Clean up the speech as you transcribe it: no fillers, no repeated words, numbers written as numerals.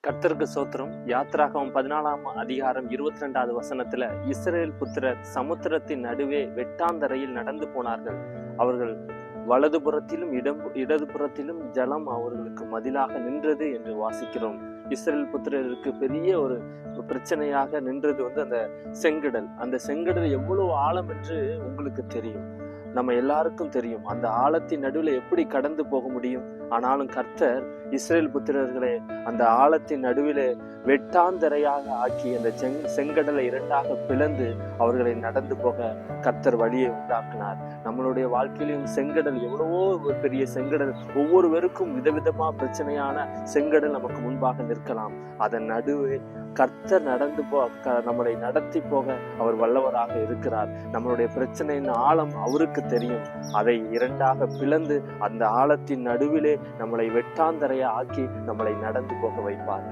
கர்த்தருக்கு சோத்திரம். யாத்திராகமம் 14ஆம் அதிகாரம் 22வது வசனத்துல, இஸ்ரவேல் புத்திரர் சமுத்திரத்தின் நடுவே வெட்டாந்தரையில் நடந்து போனார்கள். அவர்கள் வலதுபுறத்திலும் இடதுபுறத்திலும் ஜலம் அவர்களுக்கு மதிலாக நின்றது என்று வாசிக்கிறோம். இஸ்ரவேல் புத்திரருக்கு பெரிய ஒரு பிரச்சனையாக நின்றது அந்த செங்கடல். அந்த செங்கடல் எவ்வளவு ஆழம் என்று உங்களுக்கு தெரியும், நம்ம எல்லாருக்கும் தெரியும். அந்த ஆழத்தின் நடுவில் எப்படி கடந்து போக முடியும்? ஆனாலும் கர்த்தர் இஸ்ரவேல் புத்திரர்களை அந்த ஆழத்தின் நடுவிலே வெட்டாந்தரையாக ஆக்கி அந்த செங்கடலை இரண்டாக பிளந்து அவர்களை நடந்து போக கர்த்தர் வழியை உண்டாக்கினார். நம்மளுடைய வாழ்க்கையிலும் செங்கடல் எவ்வளவோ ஒரு பெரிய செங்கடல், ஒவ்வொருவருக்கும் விதவிதமா பிரச்சனையான செங்கடல் நமக்கு முன்பாக நிற்கலாம். அதன் நடுவே கர்த்தர் நம்மளை நடத்தி போக அவர் வல்லவராக இருக்கிறார். நம்மளுடைய பிரச்சனையின் ஆழம் அவருக்கு தெரியும். அதை இரண்டாக பிளந்து அந்த ஆழத்தின் நடுவிலே நம்மளை வெட்டாந்தரையா ஆக்கி நம்மளை நடந்து போக வைப்பார்.